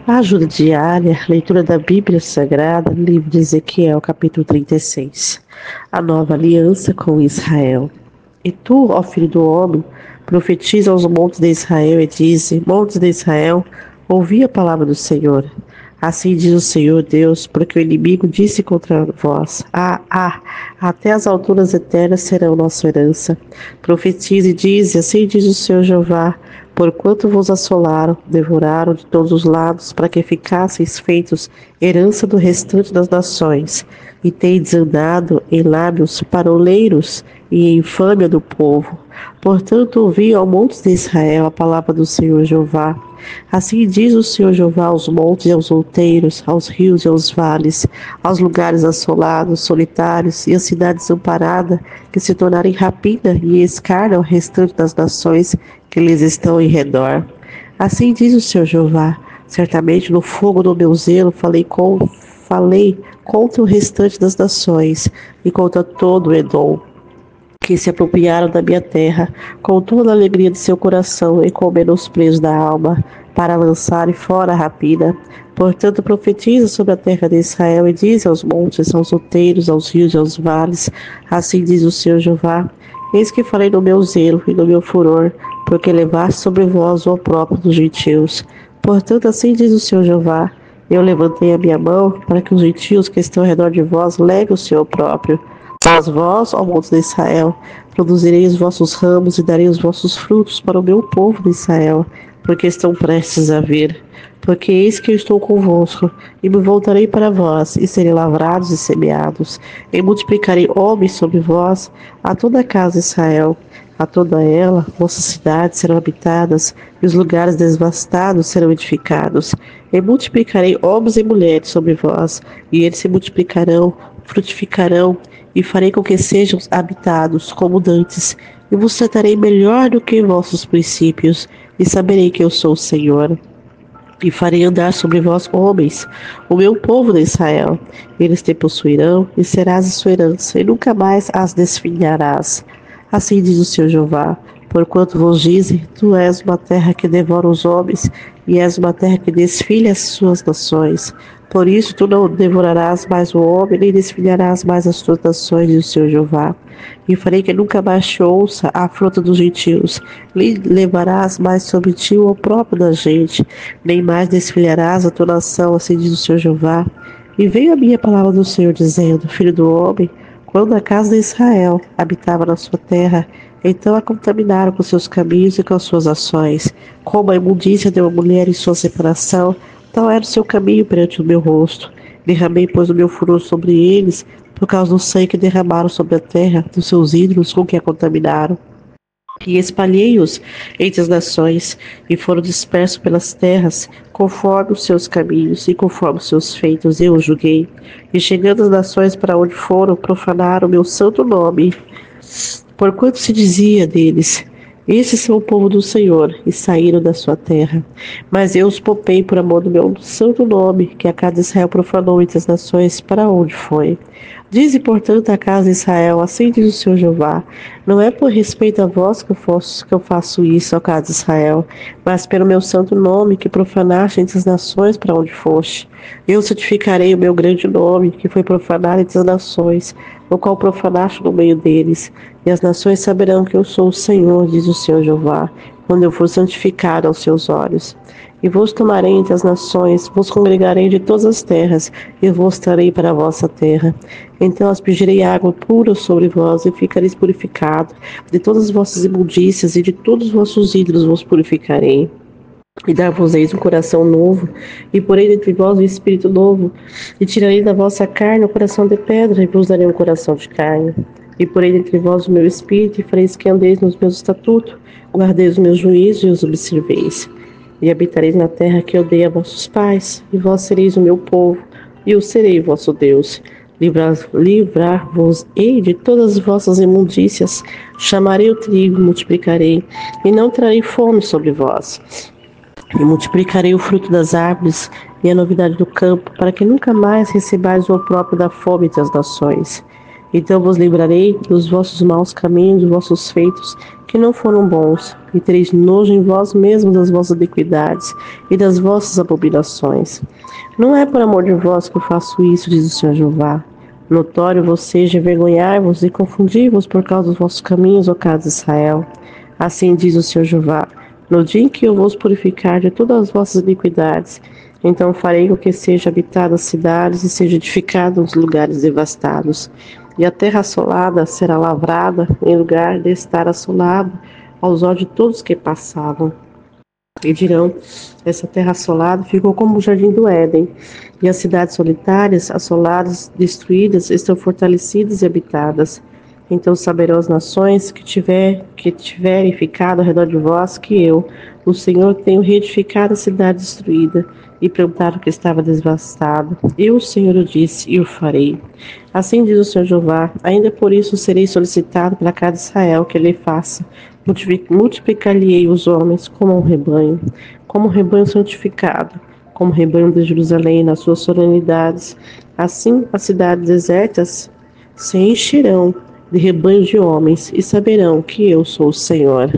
A ajuda diária, leitura da Bíblia Sagrada, livro de Ezequiel, capítulo 36. A nova aliança com Israel. E tu, ó filho do homem, profetiza aos montes de Israel e dize: Montes de Israel, ouvi a palavra do Senhor. Assim diz o Senhor Deus, porque o inimigo disse contra vós: até as alturas eternas serão nossa herança. Profetize e dize: assim diz o Senhor Jeová: porquanto vos assolaram, devoraram de todos os lados, para que ficasseis feitos herança do restante das nações, e tendes andado em lábios paroleiros e em infâmia do povo. Portanto, ouvi ao montes de Israel a palavra do Senhor Jeová. Assim diz o Senhor Jeová aos montes e aos outeiros, aos rios e aos vales, aos lugares assolados, solitários e às cidades desamparadas, que se tornarem rapina e escárnio ao restante das nações que lhes estão em redor. Assim diz o Senhor Jeová: certamente no fogo do meu zelo falei contra o restante das nações e contra todo o Edom, que se apropriaram da minha terra, com toda a alegria de seu coração e com o menosprezo da alma, para lançarem fora a rapina. Portanto, profetiza sobre a terra de Israel e diz aos montes, aos outeiros, aos rios e aos vales: assim diz o Senhor Jeová: eis que falei no meu zelo e no meu furor, porque levaste sobre vós o opróbrio dos gentios. Portanto, assim diz o Senhor Jeová: eu levantei a minha mão para que os gentios que estão ao redor de vós levem o seu próprio. Mas vós, ó montes de Israel, produzirei os vossos ramos e darei os vossos frutos para o meu povo de Israel, porque estão prestes a vir. Porque eis que eu estou convosco, e me voltarei para vós, e serei lavrados e semeados, e multiplicarei homens sobre vós, a toda a casa de Israel. A toda ela, vossas cidades serão habitadas, e os lugares devastados serão edificados. E multiplicarei homens e mulheres sobre vós, e eles se multiplicarão, frutificarão, e farei com que sejam habitados como dantes, e vos tratarei melhor do que vossos princípios, e saberei que eu sou o Senhor. E farei andar sobre vós homens, o meu povo de Israel. Eles te possuirão, e serás a sua herança, e nunca mais as desfinharás. Assim diz o Senhor Jeová: porquanto vos dizem, tu és uma terra que devora os homens, e és uma terra que desfilha as suas nações. Por isso tu não devorarás mais o homem, nem desfilharás mais as tuas nações, diz o Senhor Jeová. E farei que nunca mais te ouça a afronta dos gentios, nem levarás mais sobre ti o opróbrio da gente, nem mais desfilharás a tua nação, assim diz o Senhor Jeová. E veio a minha palavra do Senhor, dizendo: filho do homem, quando a casa de Israel habitava na sua terra, então a contaminaram com seus caminhos e com suas ações. Como a imundícia de uma mulher em sua separação, tal era o seu caminho perante o meu rosto. Derramei, pois, o meu furor sobre eles, por causa do sangue que derramaram sobre a terra, dos seus ídolos com que a contaminaram. E espalhei-os entre as nações, e foram dispersos pelas terras, conforme os seus caminhos e conforme os seus feitos eu os julguei. E chegando as nações para onde foram, profanaram o meu santo nome. Porquanto se dizia deles: esses são o povo do Senhor, e saíram da sua terra. Mas eu os poupei por amor do meu santo nome, que a casa de Israel profanou entre as nações, para onde foi. Dize, portanto, a casa de Israel: assim diz o Senhor Jeová: não é por respeito a vós que eu faço isso, ó casa de Israel, mas pelo meu santo nome, que profanaste entre as nações para onde foste. Eu santificarei o meu grande nome, que foi profanado entre as nações, o qual profanaste no meio deles. E as nações saberão que eu sou o Senhor, diz o Senhor Jeová, quando eu for santificado aos seus olhos. E vos tomarei entre as nações, vos congregarei de todas as terras, e vos trarei para a vossa terra. Então aspergirei água pura sobre vós, e ficareis purificados. De todas as vossas imundícias e de todos os vossos ídolos vos purificarei. E dar-vos-eis um coração novo, e porei dentre vós um espírito novo, e tirarei da vossa carne o coração de pedra, e vos darei um coração de carne. E porei dentre vós o meu espírito, e fareis que andeis nos meus estatutos, guardeis os meus juízos e os observeis. E habitareis na terra que eu dei a vossos pais, e vós sereis o meu povo, e eu serei o vosso Deus. Livrar-vos-ei de todas as vossas imundícias, chamarei o trigo, multiplicarei, e não trarei fome sobre vós. E multiplicarei o fruto das árvores e a novidade do campo, para que nunca mais recebais o opróbrio da fome entre as nações. Então vos livrarei dos vossos maus caminhos, dos vossos feitos, que não foram bons, e tereis nojo em vós mesmos das vossas iniquidades e das vossas abominações. Não é por amor de vós que eu faço isso, diz o Senhor Jeová. Notório vos seja envergonhar-vos e confundir-vos por causa dos vossos caminhos, ó casa de Israel. Assim diz o Senhor Jeová: no dia em que eu vos purificar de todas as vossas iniquidades, então farei com que seja habitada as cidades e seja edificados os lugares devastados. E a terra assolada será lavrada em lugar de estar assolada aos olhos de todos que passavam. E dirão: essa terra assolada ficou como o jardim do Éden, e as cidades solitárias, assoladas, destruídas, estão fortalecidas e habitadas. Então saberão as nações que tiverem ficado ao redor de vós que eu, o Senhor, tenho reedificado a cidade destruída e plantado o que estava devastado. Eu, o Senhor, o disse e o farei. Assim diz o Senhor Jeová: ainda por isso serei solicitado pela casa de Israel que ele faça. Multiplicar-lhe-ei os homens como um rebanho santificado, como rebanho de Jerusalém nas suas solenidades. Assim as cidades desertas se encherão de rebanhos de homens e saberão que eu sou o Senhor.